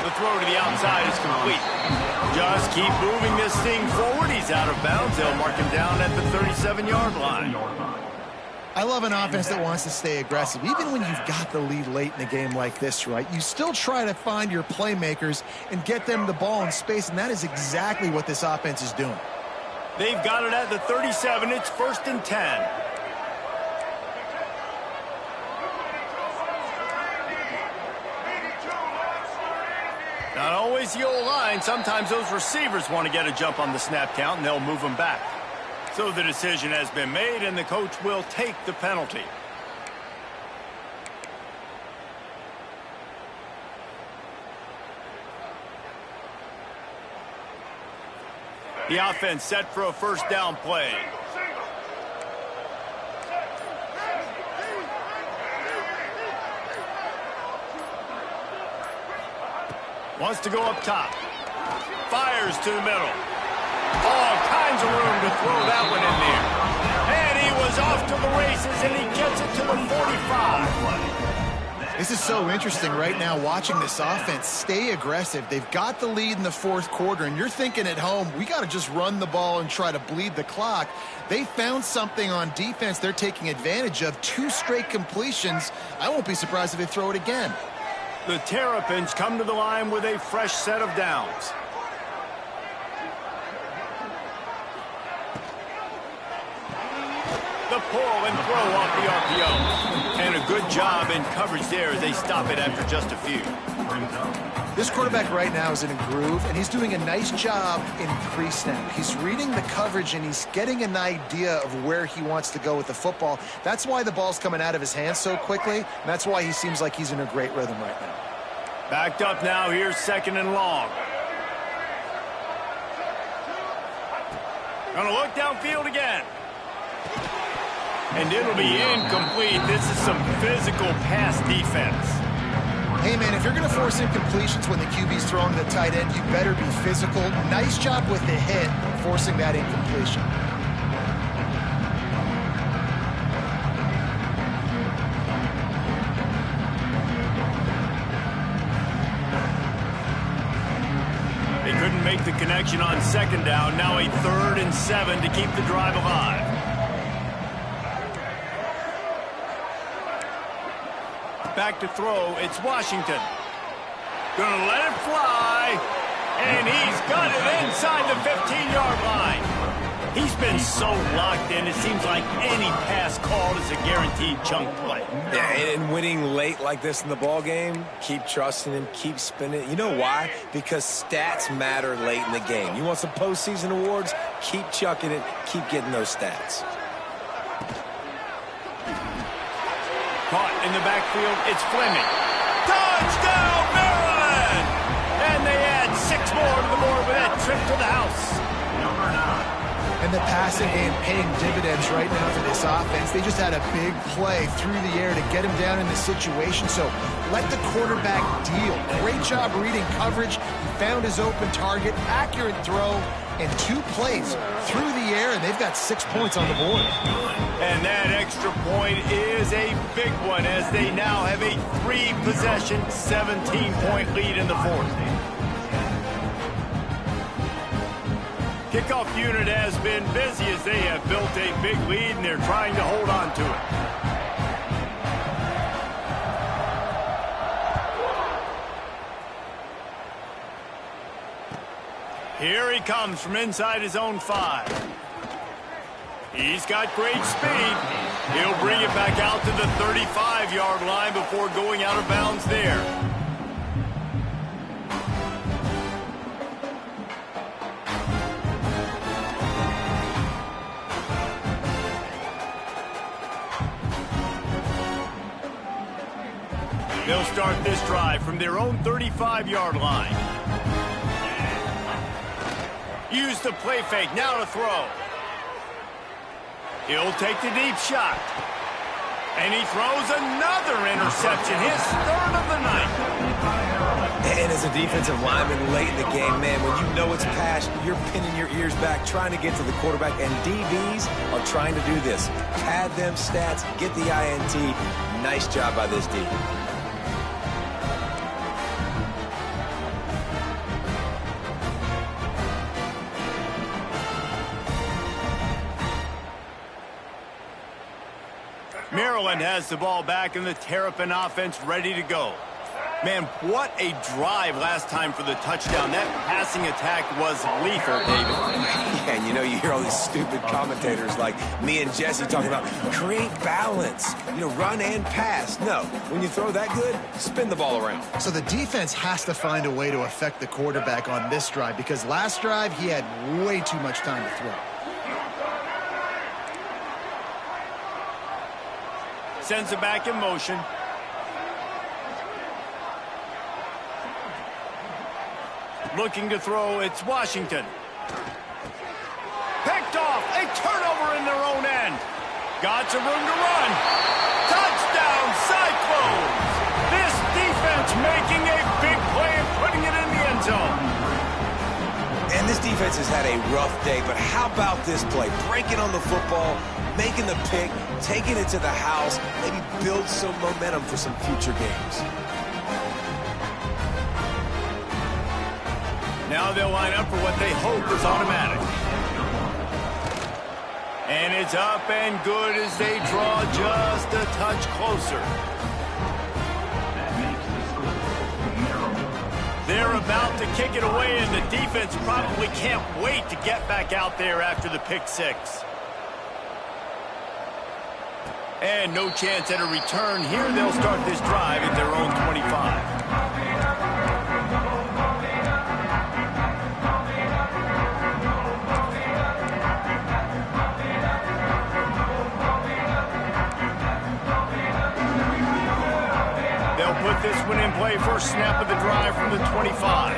The throw to the outside is complete. Just keep moving this thing forward. He's out of bounds. They'll mark him down at the 37-yard line. I love an offense that wants to stay aggressive. Even when you've got the lead late in a game like this, right, you still try to find your playmakers and get them the ball in space, and that is exactly what this offense is doing. They've got it at the 37. It's 1st and 10. Not always the old line. Sometimes those receivers want to get a jump on the snap count, and they'll move them back. So the decision has been made, and the coach will take the penalty. The offense set for a first down play. Wants to go up top. Fires to the middle. All kinds of room to throw that one in there. And he was off to the races, and he gets it to the 45. This is so interesting right now, watching this offense stay aggressive. They've got the lead in the fourth quarter, and you're thinking at home, we got to just run the ball and try to bleed the clock. They found something on defense they're taking advantage of. 2 straight completions. I won't be surprised if they throw it again. The Terrapins come to the line with a fresh set of downs. The pull and throw off the RPO. And a good job in coverage there as they stop it after just a few. This quarterback right now is in a groove, and he's doing a nice job in pre-snap. He's reading the coverage, and he's getting an idea of where he wants to go with the football. That's why the ball's coming out of his hands so quickly, and that's why he seems like he's in a great rhythm right now. Backed up now, here's 2nd and long. Gonna look downfield again. And it'll be incomplete. This is some physical pass defense. Hey, man, if you're going to force incompletions when the QB's throwing to the tight end, you better be physical. Nice job with the hit, forcing that incompletion. They couldn't make the connection on 2nd down. Now a 3rd and 7 to keep the drive alive. Back to throw, it's Washington. Gonna let it fly, and he's got it inside the 15-yard line. He's been so locked in, it seems like any pass called is a guaranteed chunk play. Yeah, and winning late like this in the ball game, keep trusting him, keep spinning. You know why? Because stats matter late in the game. You want some postseason awards? Keep chucking it, keep getting those stats. Caught in the backfield, it's Fleming. Touchdown, Maryland! And they add 6 more to the board with that trip to the house. And the passing game paying dividends right now for this offense. They just had a big play through the air to get him down in the situation. So let the quarterback deal. Great job reading coverage. He found his open target, accurate throw, and 2 plays through the air, and they've got 6 points on the board. And that extra point is a big one as they now have a 3-possession, 17-point lead in the 4th. Kickoff unit has been busy as they have built a big lead, and they're trying to hold on to it. Here he comes from inside his own 5. He's got great speed. He'll bring it back out to the 35-yard line before going out of bounds there. They'll start this drive from their own 35-yard line. Use the play fake, now to throw. He'll take the deep shot. And he throws another interception, his 3rd of the night. And as a defensive lineman late in the game, man, when you know it's pass, you're pinning your ears back, trying to get to the quarterback, and DBs are trying to do this. Pad them stats, get the INT. Nice job by this D. Maryland has the ball back and the Terrapin offense ready to go. Man, what a drive last time for the touchdown. That passing attack was lethal, David. Yeah, and you know, you hear all these stupid commentators like me and Jesse talking about create balance, you know, run and pass. No, when you throw that good, spin the ball around. So the defense has to find a way to affect the quarterback on this drive, because last drive he had way too much time to throw. Sends it back in motion. Looking to throw, it's Washington. Picked off, a turnover in their own end. Got some room to run. Touchdown, Cyclones! This defense making a big play and putting it in the end zone. And this defense has had a rough day, but how about this play? Breaking on the football, making the pick, taking it to the house, maybe build some momentum for some future games. Now they'll line up for what they hope is automatic. And it's up and good as they draw just a touch closer. They're about to kick it away, and the defense probably can't wait to get back out there after the pick 6. And no chance at a return here. They'll start this drive at their own 25. They'll put this one in play. First snap of the drive from the 25.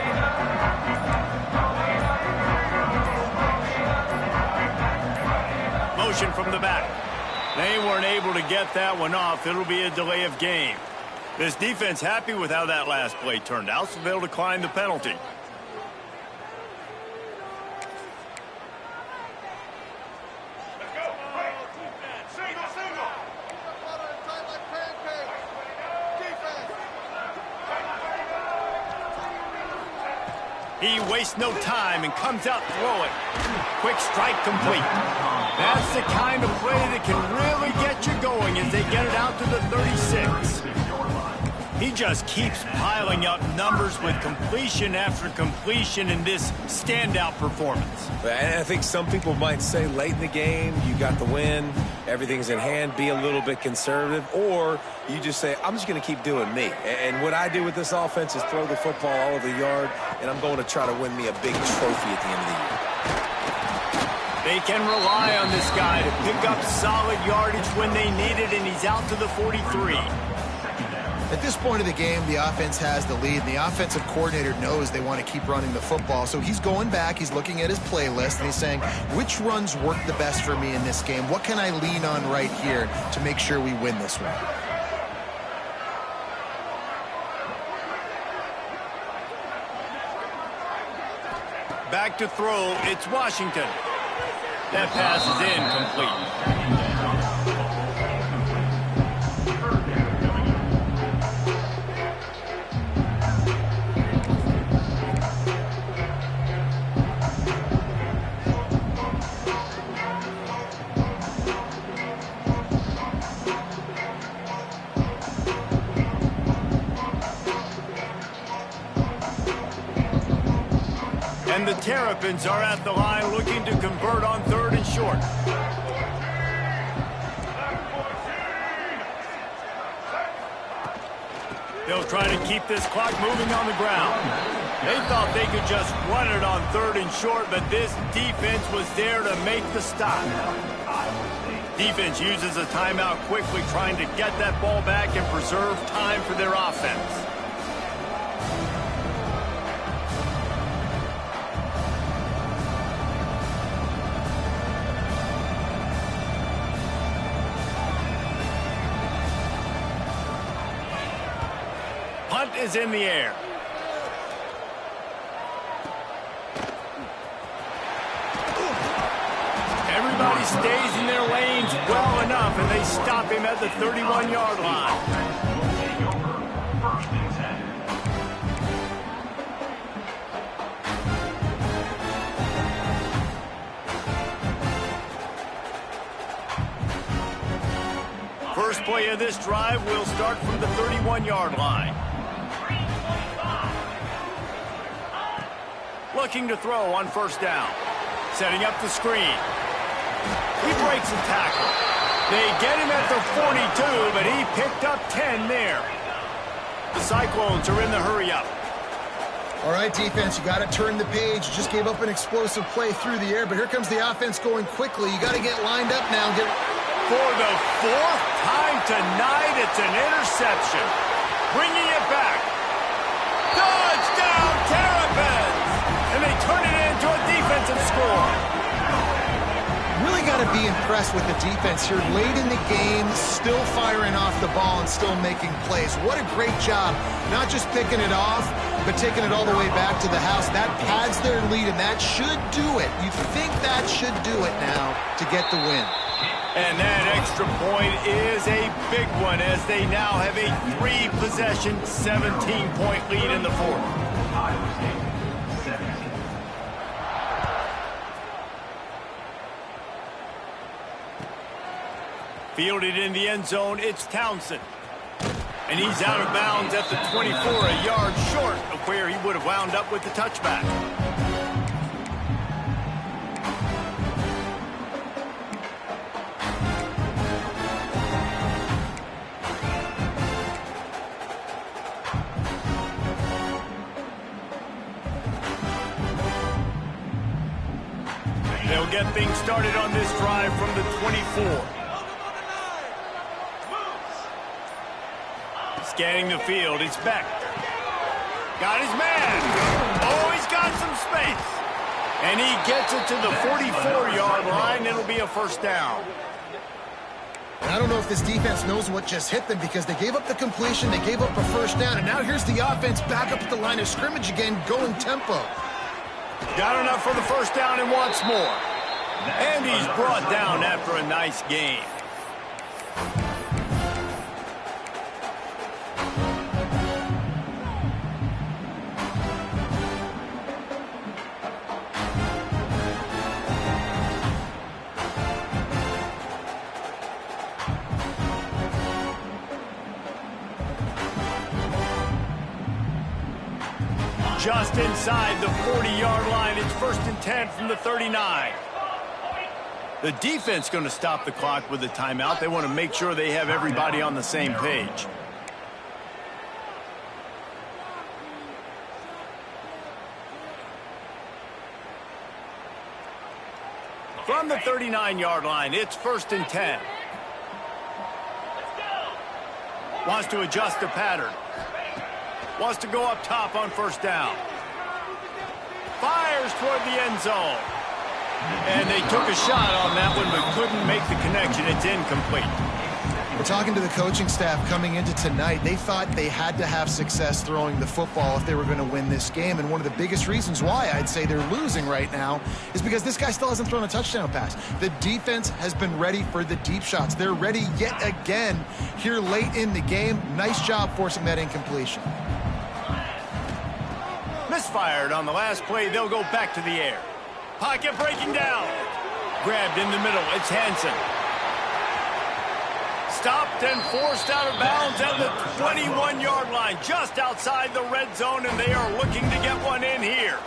Motion from the back. They weren't able to get that one off. It'll be a delay of game. This defense happy with how that last play turned out, so they'll decline the penalty. He wastes no time and comes out throwing. Quick strike complete. That's the kind of play that can really get you going as they get it out to the 36. He just keeps piling up numbers with completion after completion in this standout performance. And I think some people might say late in the game, you got the win, everything's in hand, be a little bit conservative, or you just say, I'm just going to keep doing me. And what I do with this offense is throw the football all over the yard, and I'm going to try to win me a big trophy at the end of the year. They can rely on this guy to pick up solid yardage when they need it, and he's out to the 43. At this point of the game, the offense has the lead, and the offensive coordinator knows they want to keep running the football. So he's going back, he's looking at his playlist, and he's saying, which runs work the best for me in this game? What can I lean on right here to make sure we win this one? Back to throw, it's Washington. That pass is incomplete. And the Terrapins are at the line looking to convert on 3rd and short. They'll try to keep this clock moving on the ground. They thought they could just run it on 3rd and short, but this defense was there to make the stop. Defense uses a timeout quickly, trying to get that ball back and preserve time for their offense. Punt is in the air. Everybody stays in their lanes well enough, and they stop him at the 31-yard line. First and 10. First play of this drive will start from the 31-yard line. Looking to throw on 1st down. Setting up the screen. He breaks a tackle. They get him at the 42, but he picked up 10 there. The Cyclones are in the hurry-up. All right, defense, you got to turn the page. You just gave up an explosive play through the air, but here comes the offense going quickly. You got to get lined up now. For the 4th time tonight, it's an interception. Bringing it back. Touchdown, Terrapins! And they turn it into a defensive score. Really got to be impressed with the defense here. Late in the game, still firing off the ball and still making plays. What a great job. Not just picking it off, but taking it all the way back to the house. That pads their lead, and that should do it. You think that should do it now to get the win. And that extra point is a big one, as they now have a 3-possession, 17-point lead in the 4th. Iowa State, 17. Fielded in the end zone, it's Townsend. And he's out of bounds at the 24, a yard short of where he would have wound up with the touchback. They'll get things started on this drive from the 24. Scanning the field, it's Beck. Got his man. Oh, he's got some space. And he gets it to the 44-yard line. It'll be a 1st down. And I don't know if this defense knows what just hit them, because they gave up the completion, they gave up a 1st down, and now here's the offense back up at the line of scrimmage again, going tempo. Got enough for the 1st down and wants more. And he's brought down after a nice game. Just inside the 40-yard line. It's 1st and 10 from the 39. The defense going to stop the clock with a timeout. They want to make sure they have everybody on the same page. From the 39-yard line, it's 1st and 10. Wants to adjust the pattern. Wants to go up top on 1st down. Fires toward the end zone. And they took a shot on that one, but couldn't make the connection. It's incomplete. We're talking to the coaching staff coming into tonight. They thought they had to have success throwing the football if they were going to win this game. And one of the biggest reasons why I'd say they're losing right now is because this guy still hasn't thrown a touchdown pass. The defense has been ready for the deep shots. They're ready yet again here late in the game. Nice job forcing that incompletion. Misfired on the last play. They'll go back to the air. Pocket breaking down. Grabbed in the middle. It's Hansen. Stopped and forced out of bounds at the 21-yard line, just outside the red zone, and they are looking to get one in here.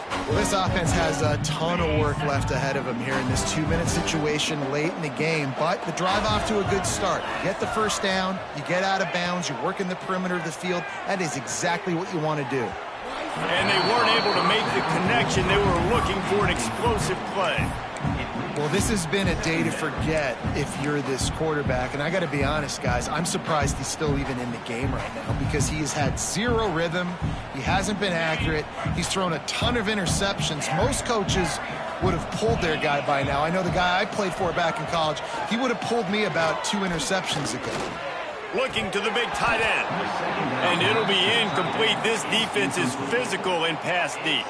Well, this offense has a ton of work left ahead of them here in this 2-minute situation late in the game, but the drive off to a good start. You get the first down, you get out of bounds, you work in the perimeter of the field. That is exactly what you want to do. And they weren't able to make the connection. They were looking for an explosive play. Well, this has been a day to forget if you're this quarterback. And I got to be honest, guys, I'm surprised he's still even in the game right now because he has had zero rhythm. He hasn't been accurate. He's thrown a ton of interceptions. Most coaches would have pulled their guy by now. I know the guy I played for back in college, he would have pulled me about 2 interceptions ago. Looking to the big tight end. And it'll be incomplete. This defense is physical and pass deep.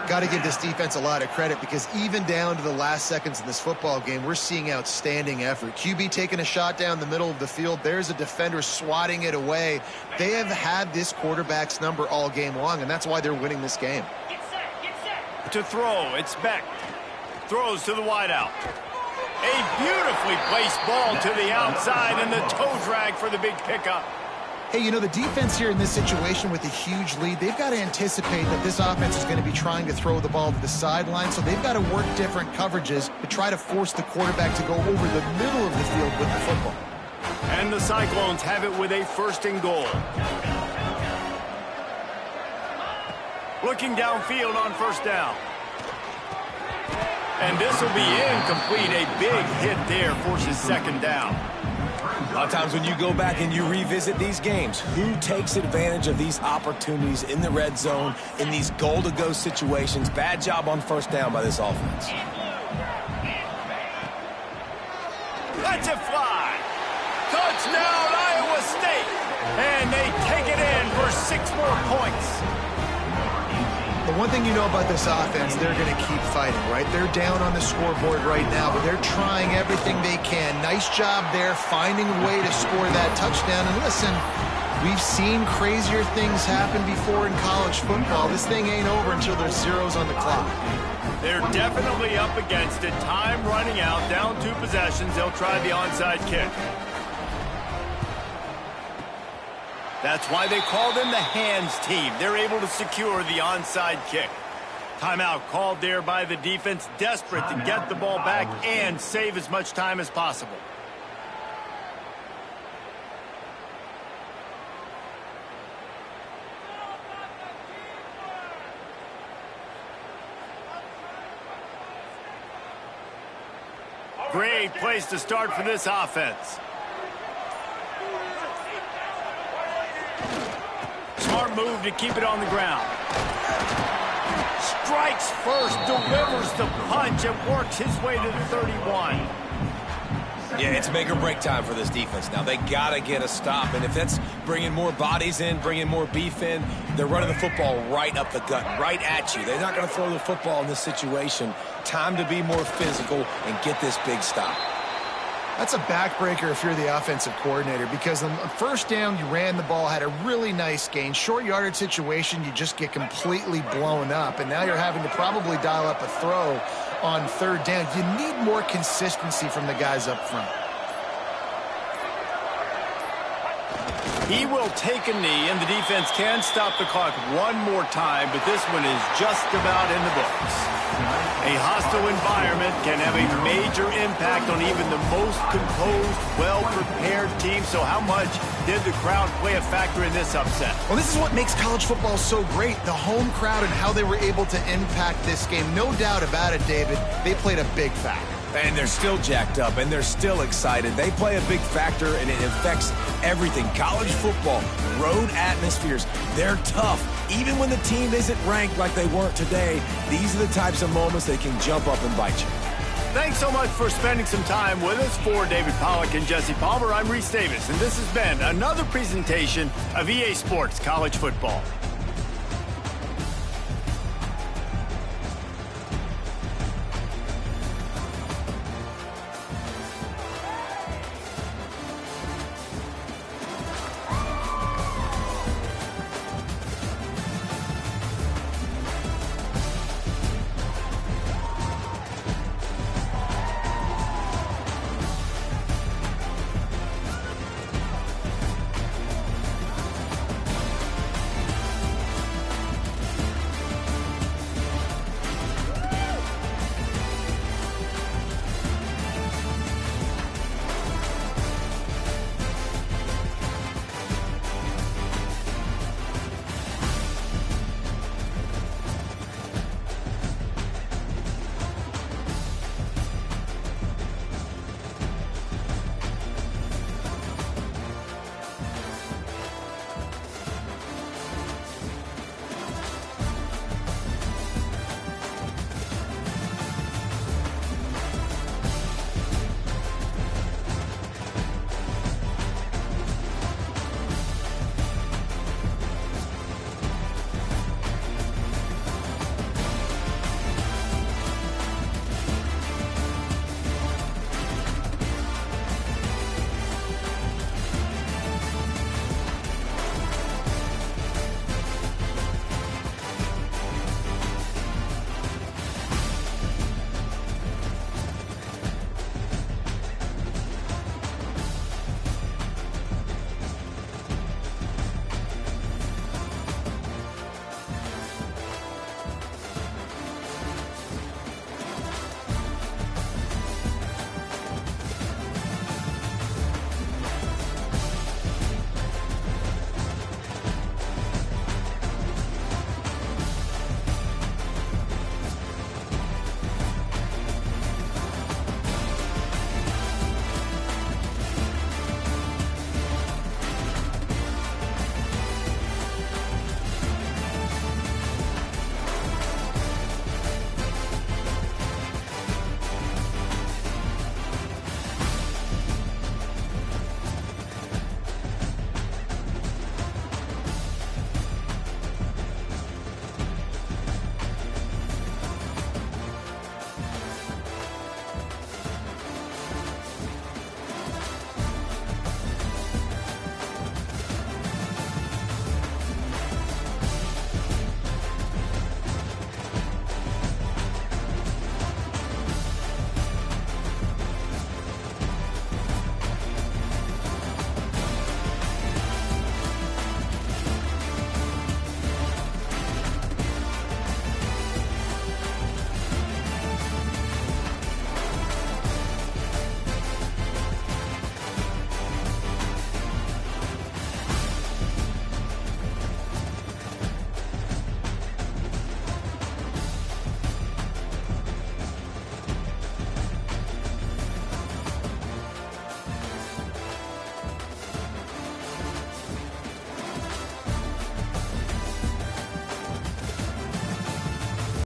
Got to give this defense a lot of credit because even down to the last seconds in this football game, we're seeing outstanding effort. QB taking a shot down the middle of the field. There's a defender swatting it away. They have had this quarterback's number all game long, and that's why they're winning this game. To throw, it's Beck. Throws to the wideout. A beautifully placed ball to the outside, and the toe drag for the big pickup. Hey, you know, the defense here in this situation with a huge lead, they've got to anticipate that this offense is going to be trying to throw the ball to the sideline, so they've got to work different coverages to try to force the quarterback to go over the middle of the field with the football. And the Cyclones have it with a first and goal. Looking downfield on first down. And this will be incomplete. A big hit there forces second down. A lot of times when you go back and you revisit these games, who takes advantage of these opportunities in the red zone, in these goal-to-go situations? Bad job on first down by this offense. Let's it fly. Touchdown, Iowa State. And they take it in for 6 more points. The one thing you know about this offense, they're going to keep fighting, right? They're down on the scoreboard right now, but they're trying everything they can. Nice job there, finding a way to score that touchdown. And listen, we've seen crazier things happen before in college football. This thing ain't over until there's zeros on the clock. They're definitely up against it. Time running out, down 2 possessions. They'll try the onside kick. That's why they call them the hands team. They're able to secure the onside kick. Timeout called there by the defense, desperate to get the ball back and save as much time as possible. Great place to start for this offense. Smart move to keep it on the ground. Strikes first, delivers the punch, and works his way to the 31. Yeah, it's make or break time for this defense now. They got to get a stop, and if that's bringing more bodies in, bringing more beef in, they're running the football right up the gut, right at you. They're not going to throw the football in this situation. Time to be more physical and get this big stop. That's a backbreaker if you're the offensive coordinator because on first down, you ran the ball, had a really nice gain. Short yardage situation, you just get completely blown up, and now you're having to probably dial up a throw on third down. You need more consistency from the guys up front. He will take a knee, and the defense can stop the clock one more time, but this one is just about in the books. A hostile environment can have a major impact on even the most composed, well-prepared team. So how much did the crowd play a factor in this upset? Well, this is what makes college football so great, the home crowd and how they were able to impact this game. No doubt about it, David, they played a big factor. And they're still jacked up, and they're still excited. They play a big factor, and it affects everything. College football, road atmospheres, they're tough. Even when the team isn't ranked like they weren't today, these are the types of moments they can jump up and bite you. Thanks so much for spending some time with us. For David Pollack and Jesse Palmer, I'm Reese Davis, and this has been another presentation of EA Sports College Football.